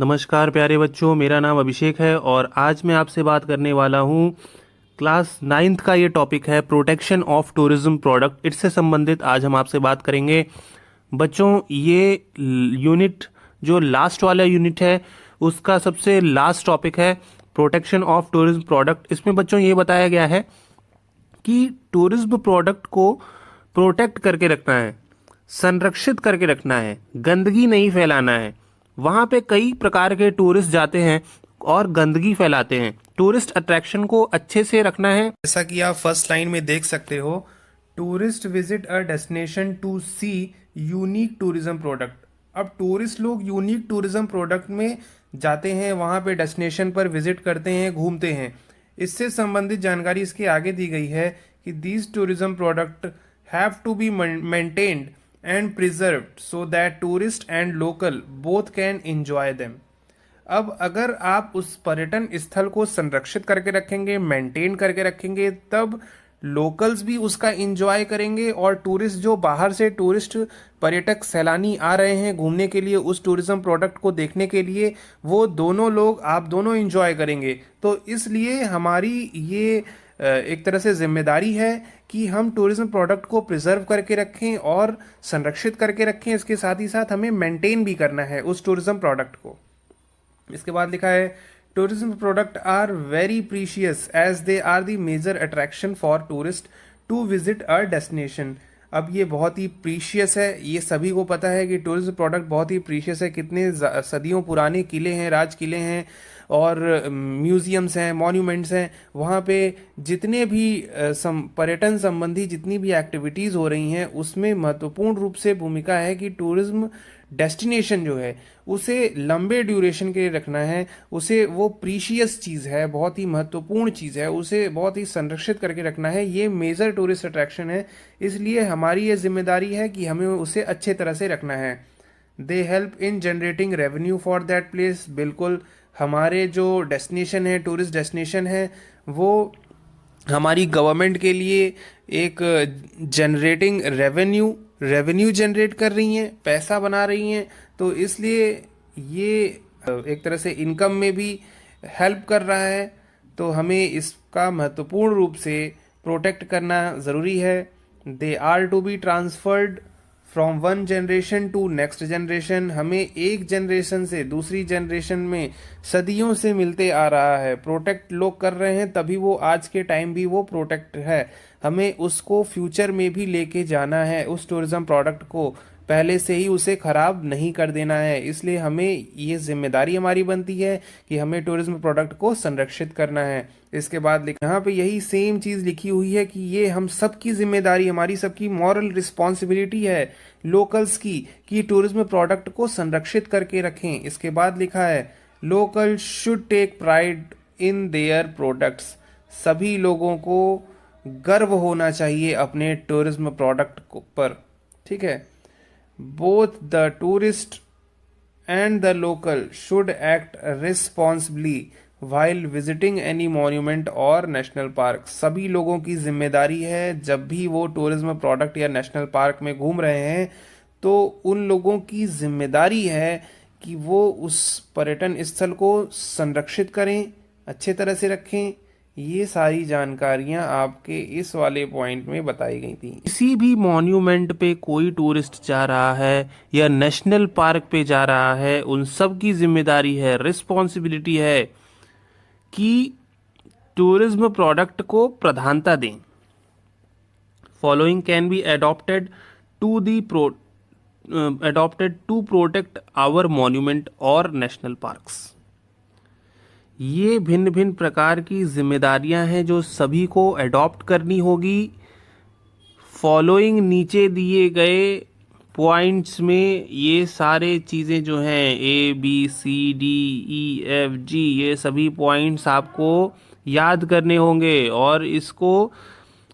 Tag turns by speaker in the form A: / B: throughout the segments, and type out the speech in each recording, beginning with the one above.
A: नमस्कार प्यारे बच्चों, मेरा नाम अभिषेक है और आज मैं आपसे बात करने वाला हूँ। क्लास 9th का ये टॉपिक है प्रोटेक्शन ऑफ टूरिज्म प्रोडक्ट। इससे संबंधित आज हम आपसे बात करेंगे। बच्चों, ये यूनिट जो लास्ट वाला यूनिट है उसका सबसे लास्ट टॉपिक है प्रोटेक्शन ऑफ टूरिज्म प्रोडक्ट। इसमें बच्चों ये बताया गया है कि टूरिज्म प्रोडक्ट को प्रोटेक्ट करके रखना है, संरक्षित करके रखना है, गंदगी नहीं फैलाना है। वहाँ पे कई प्रकार के टूरिस्ट जाते हैं और गंदगी फैलाते हैं। टूरिस्ट अट्रैक्शन को अच्छे से रखना है। जैसा कि आप फर्स्ट लाइन में देख सकते हो, tourist visit a destination to see unique tourism product. अब टूरिस्ट लोग यूनिक टूरिज्म प्रोडक्ट में जाते हैं, वहाँ पे डेस्टिनेशन पर विजिट करते हैं, घूमते हैं। इससे संबंधित जानकारी इसके आगे दी गई है कि these tourism product have to be maintained and preserved so that tourist and local both can enjoy them। अब अगर आप उस पर्यटन स्थल को संरक्षित करके रखेंगे, मेंटेन करके रखेंगे, तब लोकल्स भी उसका इंजॉय करेंगे और टूरिस्ट जो बाहर से टूरिस्ट पर्यटक सैलानी आ रहे हैं घूमने के लिए उस टूरिज्म प्रोडक्ट को देखने के लिए, वो दोनों लोग आप दोनों इंजॉय करेंगे। तो इसलिए हमारी ये एक तरह से जिम्मेदारी है कि हम टूरिज्म प्रोडक्ट को प्रिजर्व करके रखें और संरक्षित करके रखें। इसके साथ ही साथ हमें मेंटेन भी करना है उस टूरिज्म प्रोडक्ट को। इसके बाद लिखा है tourism product are very precious as they are the major attraction for tourist to visit a destination. अब ये बहुत ही प्रीशियस है, ये सभी को पता है कि टूरिज्म प्रोडक्ट बहुत ही प्रीशियस है। कितने सदियों पुराने किले हैं, राज किले हैं और म्यूजियम्स हैं, मॉन्यूमेंट्स हैं। वहाँ पे जितने भी पर्यटन संबंधी जितनी भी एक्टिविटीज़ हो रही हैं उसमें महत्वपूर्ण रूप से भूमिका है कि टूरिज्म डेस्टिनेशन जो है उसे लंबे ड्यूरेशन के लिए रखना है। उसे वो प्रीशियस चीज़ है, बहुत ही महत्वपूर्ण चीज़ है, उसे बहुत ही संरक्षित करके रखना है। ये मेजर टूरिस्ट अट्रैक्शन है, इसलिए हमारी ये जिम्मेदारी है कि हमें उसे अच्छे तरह से रखना है। They help in generating revenue for that place. बिल्कुल, हमारे जो डेस्टिनेशन है, टूरिस्ट डेस्टिनेशन है, वो हमारी गवर्नमेंट के लिए एक जनरेटिंग रेवेन्यू जनरेट कर रही हैं, पैसा बना रही हैं। तो इसलिए ये एक तरह से इनकम में भी हेल्प कर रहा है। तो हमें इसका महत्वपूर्ण रूप से प्रोटेक्ट करना ज़रूरी है। They are to be transferred from one generation to next generation. हमें एक जनरेशन से दूसरी जनरेशन में सदियों से मिलते आ रहा है। प्रोटेक्ट लोग कर रहे हैं, तभी वो आज के टाइम भी वो प्रोटेक्ट है। हमें उसको फ्यूचर में भी लेके जाना है। उस टूरिज्म प्रोडक्ट को पहले से ही उसे खराब नहीं कर देना है। इसलिए हमें ये जिम्मेदारी हमारी बनती है कि हमें टूरिज्म प्रोडक्ट को संरक्षित करना है। इसके बाद यहाँ पे यही सेम चीज़ लिखी हुई है कि ये हम सबकी जिम्मेदारी, हमारी सबकी मॉरल रिस्पॉन्सिबिलिटी है लोकल्स की कि टूरिज्म प्रोडक्ट को संरक्षित करके रखें। इसके बाद लिखा है local should take pride in their products. सभी लोगों को गर्व होना चाहिए अपने टूरिज्म प्रोडक्ट पर, ठीक है। Both the tourist and the local should act responsibly while visiting any monument और नेशनल पार्क। सभी लोगों की जिम्मेदारी है, जब भी वो टूरिज्म प्रोडक्ट या नेशनल पार्क में घूम रहे हैं तो उन लोगों की जिम्मेदारी है कि वो उस पर्यटन स्थल को संरक्षित करें, अच्छे तरह से रखें। ये सारी जानकारियां आपके इस वाले पॉइंट में बताई गई थी। किसी भी मॉन्यूमेंट पे कोई टूरिस्ट जा रहा है या नेशनल पार्क पे जा रहा है, उन सब की जिम्मेदारी है, रिस्पॉन्सिबिलिटी है कि टूरिज्म प्रोडक्ट को प्रधानता दें। Following can be adopted to protect our monument और नेशनल पार्क्स। ये भिन्न भिन्न प्रकार की जिम्मेदारियां हैं जो सभी को एडॉप्ट करनी होगी। फॉलोइंग नीचे दिए गए पॉइंट्स में ये सारे चीज़ें जो हैं ABCDEFG, ये सभी पॉइंट्स आपको याद करने होंगे और इसको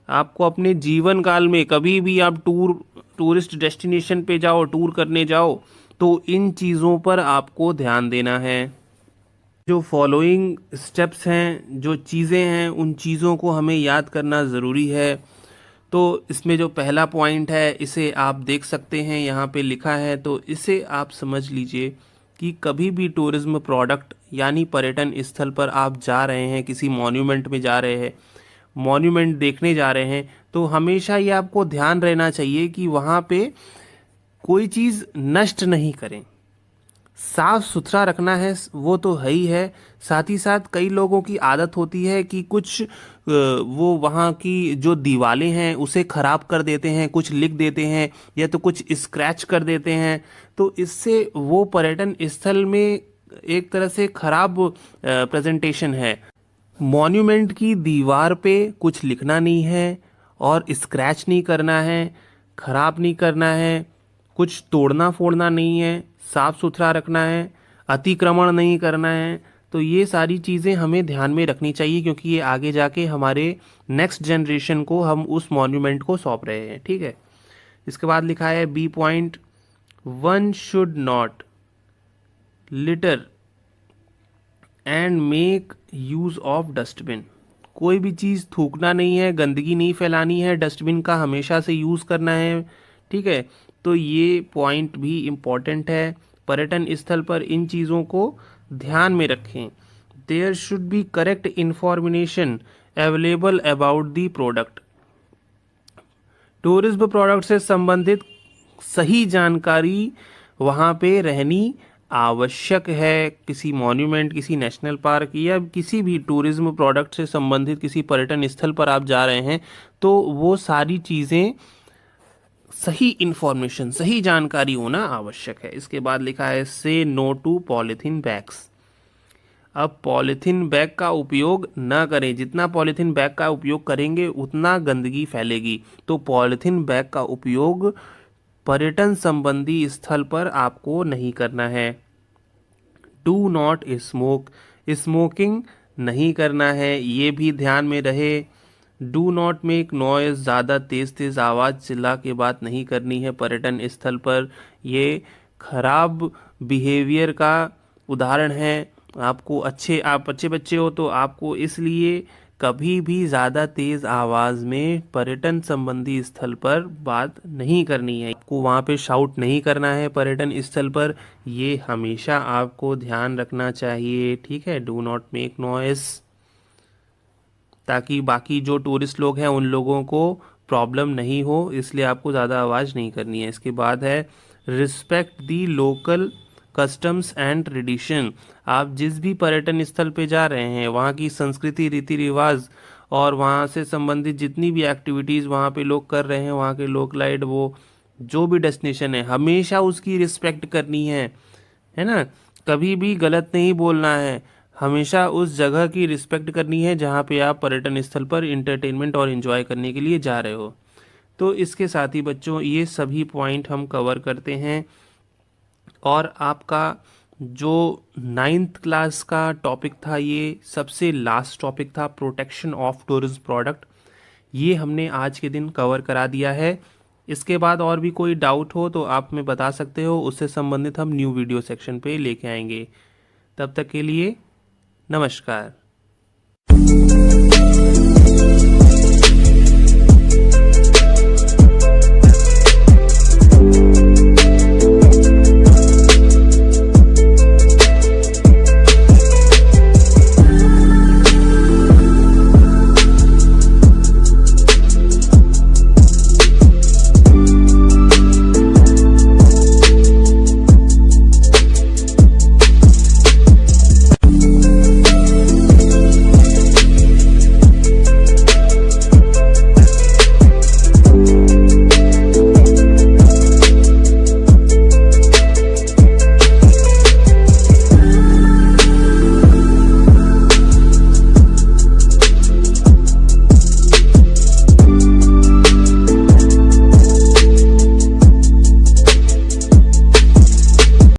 A: आपको अपने जीवन काल में कभी भी आप टूरिस्ट डेस्टिनेशन पे जाओ, टूर करने जाओ, तो इन चीज़ों पर आपको ध्यान देना है। जो फॉलोइंग स्टेप्स हैं, जो चीज़ें हैं, उन चीज़ों को हमें याद करना ज़रूरी है। तो इसमें जो पहला पॉइंट है इसे आप देख सकते हैं, यहाँ पे लिखा है, तो इसे आप समझ लीजिए कि कभी भी टूरिज्म प्रोडक्ट यानी पर्यटन स्थल पर आप जा रहे हैं, किसी मॉन्यूमेंट में जा रहे हैं, मॉन्यूमेंट देखने जा रहे हैं, तो हमेशा ये आपको ध्यान रहना चाहिए कि वहाँ पे कोई चीज़ नष्ट नहीं करें, साफ सुथरा रखना है, वो तो है ही है। साथ ही साथ कई लोगों की आदत होती है कि कुछ वो वहाँ की जो दीवारें हैं उसे ख़राब कर देते हैं, कुछ लिख देते हैं या तो कुछ स्क्रैच कर देते हैं, तो इससे वो पर्यटन स्थल में एक तरह से खराब प्रेजेंटेशन है। मॉन्यूमेंट की दीवार पे कुछ लिखना नहीं है और स्क्रैच नहीं करना है, खराब नहीं करना है, कुछ तोड़ना फोड़ना नहीं है, साफ सुथरा रखना है, अतिक्रमण नहीं करना है। तो ये सारी चीज़ें हमें ध्यान में रखनी चाहिए, क्योंकि ये आगे जाके हमारे नेक्स्ट जनरेशन को हम उस मॉन्यूमेंट को सौंप रहे हैं। ठीक है, इसके बाद लिखा है B point, one should not litter and make use of dustbin. कोई भी चीज़ थूकना नहीं है, गंदगी नहीं फैलानी है, डस्टबिन का हमेशा से यूज़ करना है। ठीक है, तो ये पॉइंट भी इम्पॉर्टेंट है। पर्यटन स्थल पर इन चीज़ों को ध्यान में रखें। There should be correct information available about the product. Tourism product से संबंधित सही जानकारी वहाँ पे रहनी आवश्यक है। किसी मॉन्यूमेंट, किसी नेशनल पार्क या किसी भी टूरिज्म प्रोडक्ट से संबंधित किसी पर्यटन स्थल पर आप जा रहे हैं, तो वो सारी चीज़ें, सही इंफॉर्मेशन, सही जानकारी होना आवश्यक है। इसके बाद लिखा है से नो टू पॉलीथीन बैग्स। अब पॉलीथीन बैग का उपयोग ना करें। जितना पॉलीथीन बैग का उपयोग करेंगे उतना गंदगी फैलेगी। तो पॉलीथीन बैग का उपयोग पर्यटन संबंधी स्थल पर आपको नहीं करना है। डू नॉट स्मोक, स्मोकिंग नहीं करना है, ये भी ध्यान में रहे। डू नॉट मेक नॉइज, ज़्यादा तेज़ तेज़ आवाज़ चिल्ला के बात नहीं करनी है पर्यटन स्थल पर। ये खराब बिहेवियर का उदाहरण है। आप अच्छे बच्चे हो तो आपको इसलिए कभी भी ज़्यादा तेज़ आवाज़ में पर्यटन संबंधी स्थल पर बात नहीं करनी है। आपको वहाँ पे शाउट नहीं करना है पर्यटन स्थल पर, ये हमेशा आपको ध्यान रखना चाहिए। ठीक है, डू नॉट मेक नॉइस, ताकि बाकी जो टूरिस्ट लोग हैं उन लोगों को प्रॉब्लम नहीं हो, इसलिए आपको ज़्यादा आवाज़ नहीं करनी है। इसके बाद है respect the local customs and tradition. आप जिस भी पर्यटन स्थल पे जा रहे हैं, वहाँ की संस्कृति, रीति रिवाज और वहाँ से संबंधित जितनी भी एक्टिविटीज़ वहाँ पे लोग कर रहे हैं, वहाँ के लोकलाइट, वो जो भी डेस्टिनेशन है, हमेशा उसकी रिस्पेक्ट करनी है ना। कभी भी गलत नहीं बोलना है, हमेशा उस जगह की रिस्पेक्ट करनी है जहाँ पे आप पर्यटन स्थल पर इंटरटेनमेंट और एंजॉय करने के लिए जा रहे हो। तो इसके साथ ही बच्चों ये सभी पॉइंट हम कवर करते हैं, और आपका जो 9th क्लास का टॉपिक था, ये सबसे लास्ट टॉपिक था, प्रोटेक्शन ऑफ टूरिज्म प्रोडक्ट। ये हमने आज के दिन कवर करा दिया है। इसके बाद और भी कोई डाउट हो तो आप हमें बता सकते हो, उससे संबंधित हम न्यू वीडियो सेक्शन पे लेके आएंगे। तब तक के लिए नमस्कार।